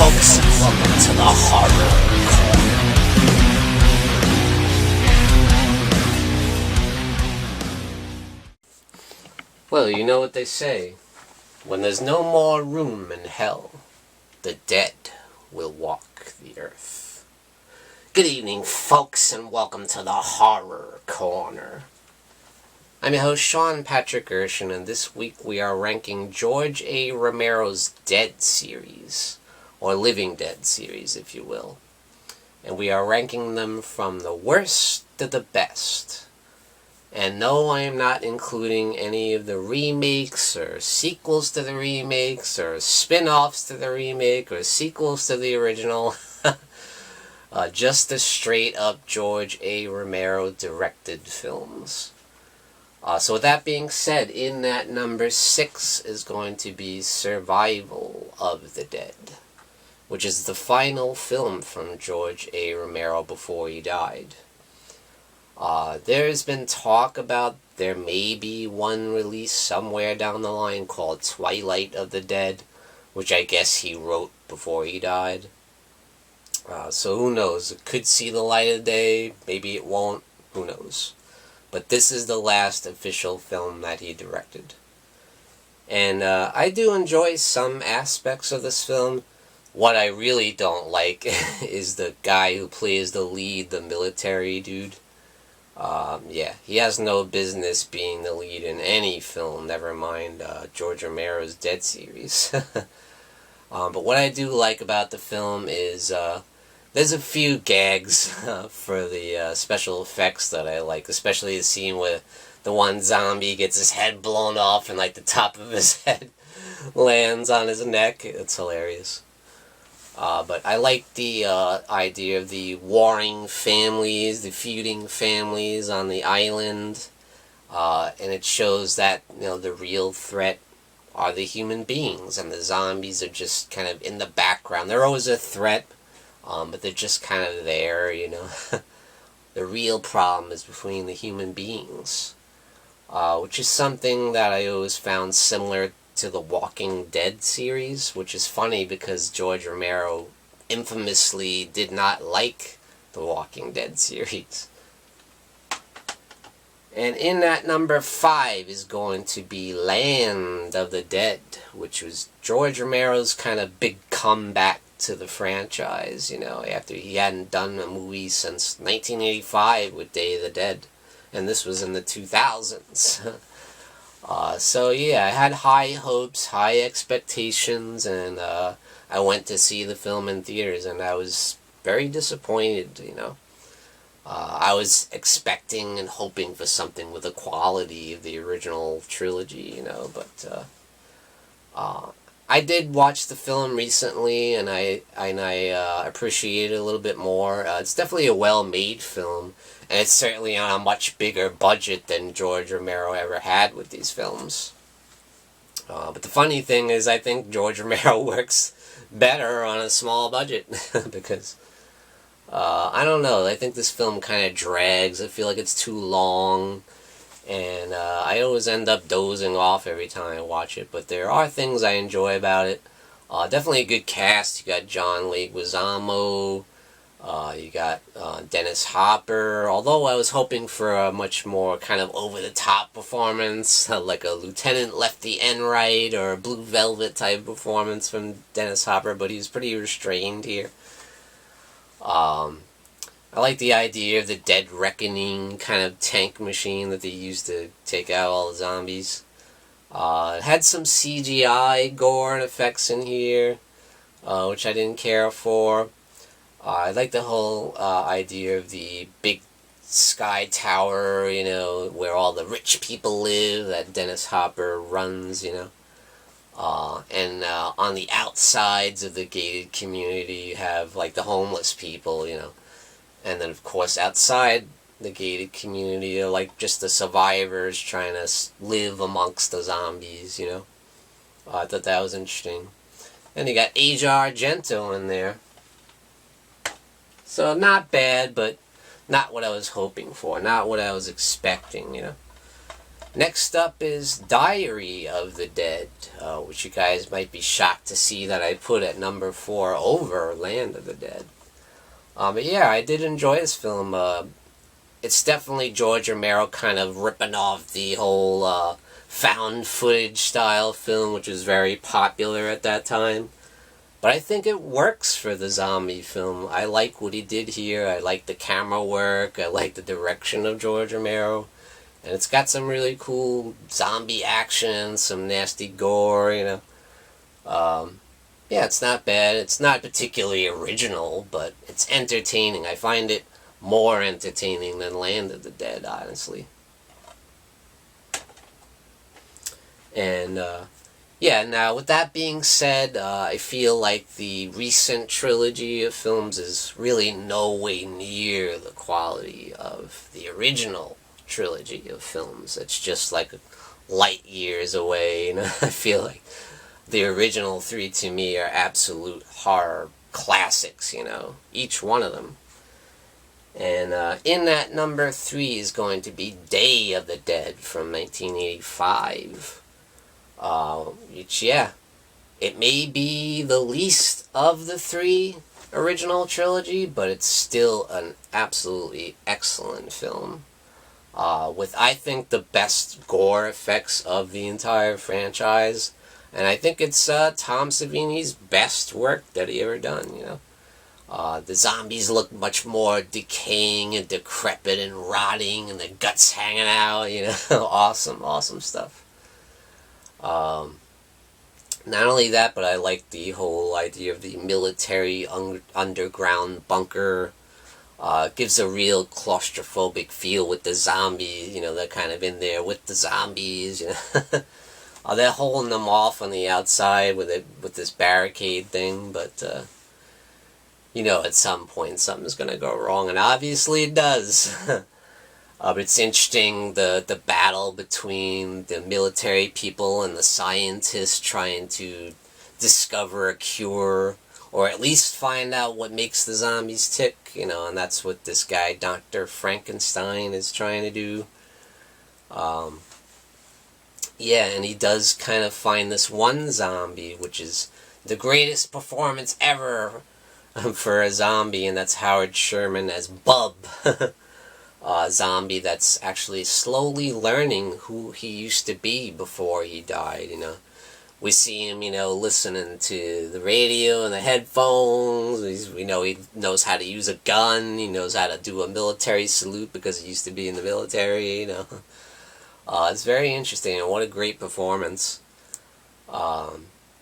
folks, and welcome to the Horror Corner. Well, you know what they say. When there's no more room in hell, the dead will walk the earth. Good evening, folks, and welcome to the Horror Corner. I'm your host, Sean Patrick Gershon, and this week we are ranking George A. Romero's Dead series, or Living Dead series, if you will. And we are ranking them from the worst to the best. And no, I am not including any of the remakes, or sequels to the remakes, or spin-offs to the remake, or sequels to the original. Just the straight-up George A. Romero directed films. So with that being said, in that number 6 is going to be Survival of the Dead, which is the final film from George A. Romero before he died. There's been talk about there may be one release somewhere down the line called Twilight of the Dead, which I guess he wrote before he died. So who knows? It could see the light of day, maybe it won't, who knows. But this is the last official film that he directed. And I do enjoy some aspects of this film. What I really don't like is the guy who plays the lead, the military dude. Yeah, he has no business being the lead in any film, never mind George Romero's Dead series. But what I do like about the film is there's a few gags for the special effects that I like, especially the scene where the one zombie gets his head blown off and like the top of his head lands on his neck. It's hilarious. But I like the idea of the warring families, the feuding families on the island, and it shows that, you know, the real threat are the human beings, and the zombies are just kind of in the background. They're always a threat, but they're just kind of there, you know. The real problem is between the human beings, which is something that I always found similar to the Walking Dead series, which is funny because George Romero infamously did not like the Walking Dead series. And in that number 5 is going to be Land of the Dead, which was George Romero's kind of big comeback to the franchise, you know, after he hadn't done a movie since 1985 with Day of the Dead, and this was in the 2000s. So yeah, I had high hopes, high expectations, and I went to see the film in theaters, and I was very disappointed, you know. I was expecting and hoping for something with the quality of the original trilogy, you know, but I did watch the film recently, and I appreciate it a little bit more. It's definitely a well-made film, and it's certainly on a much bigger budget than George Romero ever had with these films. But the funny thing is, I think George Romero works better on a small budget, because, I don't know, I think this film kind of drags. I feel like it's too long, and I always end up dozing off every time I watch it, but there are things I enjoy about it. Definitely a good cast. You got John Leguizamo, you got Dennis Hopper, although I was hoping for a much more kind of over-the-top performance, like a Lieutenant Lefty Enright or a Blue Velvet type performance from Dennis Hopper, but he was pretty restrained here. I like the idea of the Dead Reckoning kind of tank machine that they used to take out all the zombies. It had some CGI gore and effects in here, which I didn't care for. I like the whole idea of the big sky tower, you know, where all the rich people live, that Dennis Hopper runs, you know. And on the outsides of the gated community, you have, like, the homeless people, you know. And then, of course, outside the gated community are, like, just the survivors trying to live amongst the zombies, you know. I thought that was interesting. And you got Asia Argento in there. So, not bad, but not what I was hoping for. Not what I was expecting, you know. Next up is Diary of the Dead, which you guys might be shocked to see that I put at number 4 over Land of the Dead. But yeah, I did enjoy this film. It's definitely George Romero kind of ripping off the whole found footage style film, which was very popular at that time. But I think it works for the zombie film. I like what he did here. I like the camera work. I like the direction of George Romero. And it's got some really cool zombie action, some nasty gore, Yeah, it's not bad. It's not particularly original, but it's entertaining. I find it more entertaining than Land of the Dead, honestly. And, yeah, now with that being said, I feel like the recent trilogy of films is really no way near the quality of the original trilogy of films. It's just like light years away. I feel like the original three to me are absolute horror classics, each one of them. And in that number 3 is going to be Day of the Dead from 1985. Which, yeah, it may be the least of the 3 original trilogy, but it's still an absolutely excellent film. With, I think, the best gore effects of the entire franchise. And I think it's Tom Savini's best work that he ever done, The zombies look much more decaying and decrepit and rotting, and the guts hanging out, Awesome, awesome stuff. Not only that, but I like the whole idea of the military underground bunker. Gives a real claustrophobic feel with the zombies, they're kind of in there with the zombies, They're holding them off on the outside with this barricade thing, but, at some point something's going to go wrong, and obviously it does. But it's interesting, the battle between the military people and the scientists trying to discover a cure, or at least find out what makes the zombies tick, and that's what this guy, Dr. Frankenstein, is trying to do. Yeah, and he does kind of find this one zombie, which is the greatest performance ever for a zombie, and that's Howard Sherman as Bub. A zombie that's actually slowly learning who he used to be before he died, We see him, listening to the radio and the headphones. We know he knows how to use a gun. He knows how to do a military salute because he used to be in the military, It's very interesting, and what a great performance.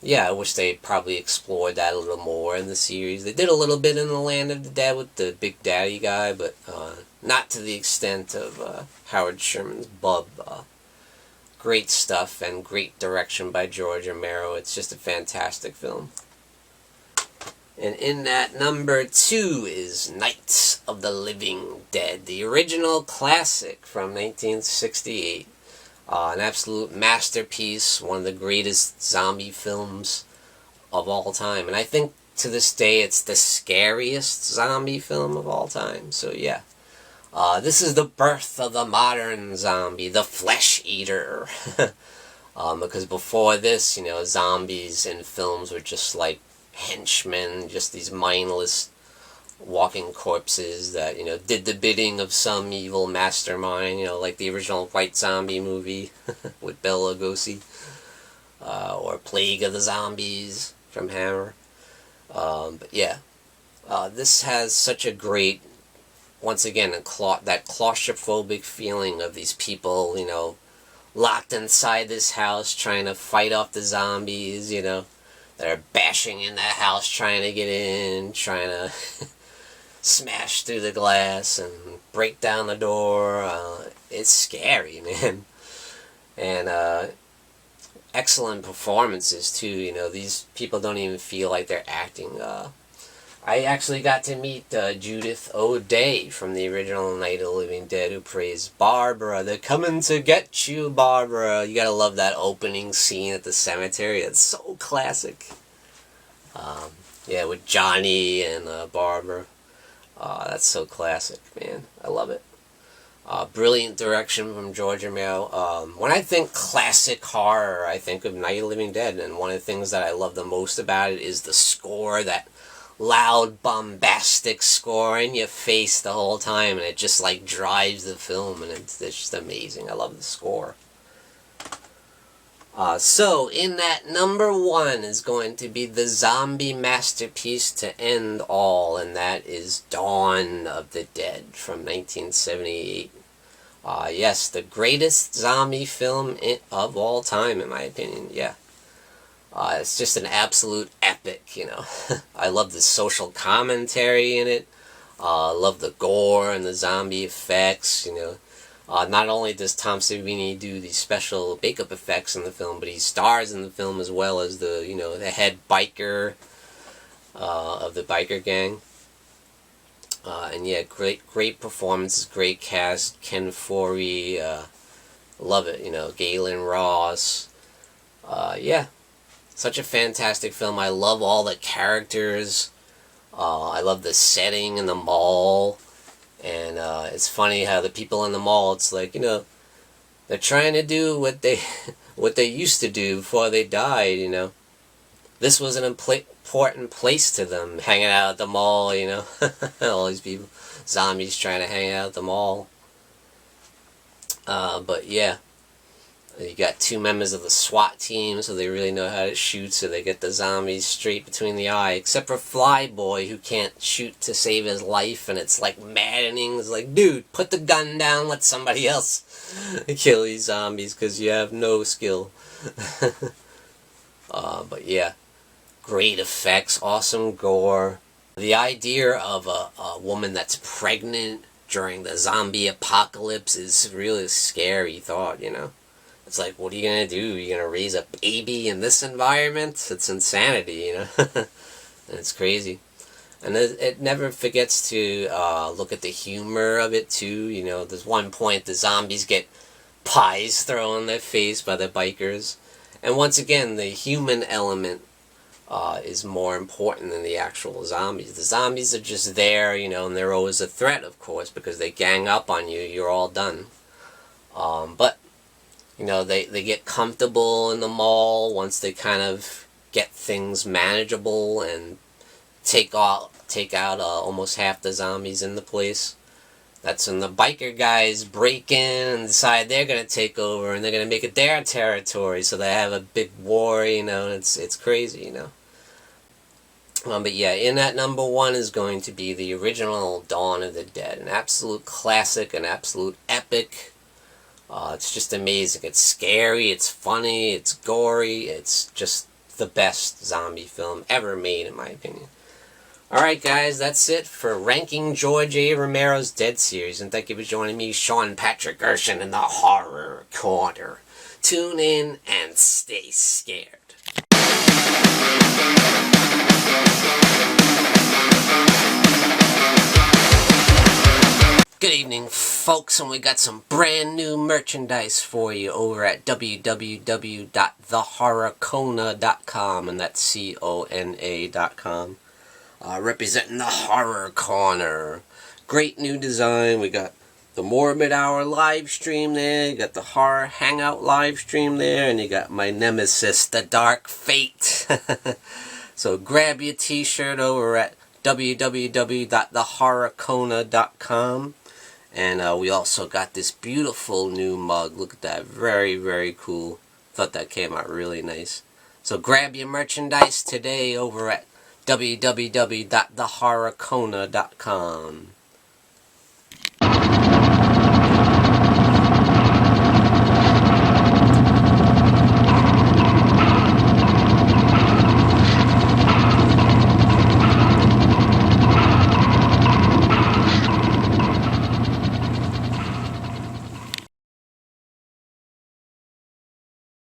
Yeah, I wish they probably explored that a little more in the series. They did a little bit in the Land of the Dead with the Big Daddy guy, but not to the extent of Howard Sherman's Bub. Great stuff and great direction by George Romero. It's just a fantastic film. And in that number 2 is Nights of the Living Dead, the original classic from 1968. An absolute masterpiece, one of the greatest zombie films of all time. And I think to this day it's the scariest zombie film of all time. So yeah. This is the birth of the modern zombie, the flesh eater. Because before this, zombies in films were just like henchmen, just these mindless walking corpses that, did the bidding of some evil mastermind, like the original White Zombie movie with Bela Lugosi, or Plague of the Zombies from Hammer. But yeah, this has such a great, once again, that claustrophobic feeling of these people, locked inside this house trying to fight off the zombies, that are bashing in that house trying to get in, trying to smash through the glass and break down the door. It's scary, man. And excellent performances too. These people don't even feel like they're acting. I actually got to meet Judith O'Dea from the original Night of the Living Dead, who plays Barbara. They're coming to get you, Barbara. You gotta love that opening scene at the cemetery. It's so classic. Yeah, with Johnny and Barbara. That's so classic, man. I love it. Brilliant direction from George Romero. When I think classic horror, I think of Night of the Living Dead, and one of the things that I love the most about it is the score, that loud, bombastic score in your face the whole time, and it just like drives the film, and it's just amazing. I love the score. So, in that number one is going to be the zombie masterpiece to end all, and that is Dawn of the Dead from 1978. Yes, the greatest zombie film of all time, in my opinion, yeah. It's just an absolute epic, you know. I love the social commentary in it. I love the gore and the zombie effects, you know. Not only does Tom Savini do the special makeup effects in the film, but he stars in the film as well as the, you know, the head biker of the biker gang. And yeah, great performances, great cast. Ken Foree, love it, you know, Galen Ross. Yeah, such a fantastic film. I love all the characters. I love the setting in the mall. And it's funny how the people in the mall, it's like, you know, they're trying to do what they used to do before they died, you know. This was an important place to them, hanging out at the mall, you know. All these people, zombies trying to hang out at the mall. But yeah, you got two members of the SWAT team, so they really know how to shoot, so they get the zombies straight between the eye, except for Flyboy, who can't shoot to save his life, and it's like maddening. It's like, dude, put the gun down, let somebody else kill these zombies, because you have no skill. But yeah, great effects, awesome gore. The idea of a woman that's pregnant during the zombie apocalypse is really a scary thought, you know. It's like, what are you going to do? You're going to raise a baby in this environment? It's insanity, you know. And it's crazy. And it never forgets to look at the humor of it, too. You know, there's one point the zombies get pies thrown in their face by the bikers. And once again, the human element is more important than the actual zombies. The zombies are just there, you know, and they're always a threat, of course, because they gang up on you, you're all done. But, you know, they get comfortable in the mall once they kind of get things manageable and take out almost half the zombies in the place. That's when the biker guys break in and decide they're going to take over, and they're going to make it their territory, so they have a big war, you know, and it's crazy, you know. But yeah, in that number one is going to be the original Dawn of the Dead, an absolute classic, an absolute epic. It's just amazing. It's scary, it's funny, it's gory, it's just the best zombie film ever made, in my opinion. Alright guys, that's it for ranking George A. Romero's Dead series, and thank you for joining me, Sean Patrick Gershon, in the Horror Corner. Tune in and stay scared. Good evening, folks, and we got some brand new merchandise for you over at www.thehorrorcona.com, and that's CONA.com. Representing the Horror Corner. Great new design. We got the Morbid Hour live stream there, you got the Horror Hangout live stream there, and you got my nemesis, the Dark Fate. So grab your t-shirt over at www.thehorrorcona.com. And we also got this beautiful new mug. Look at that. Very, very cool. Thought that came out really nice. So grab your merchandise today over at www.thehorrorcona.com.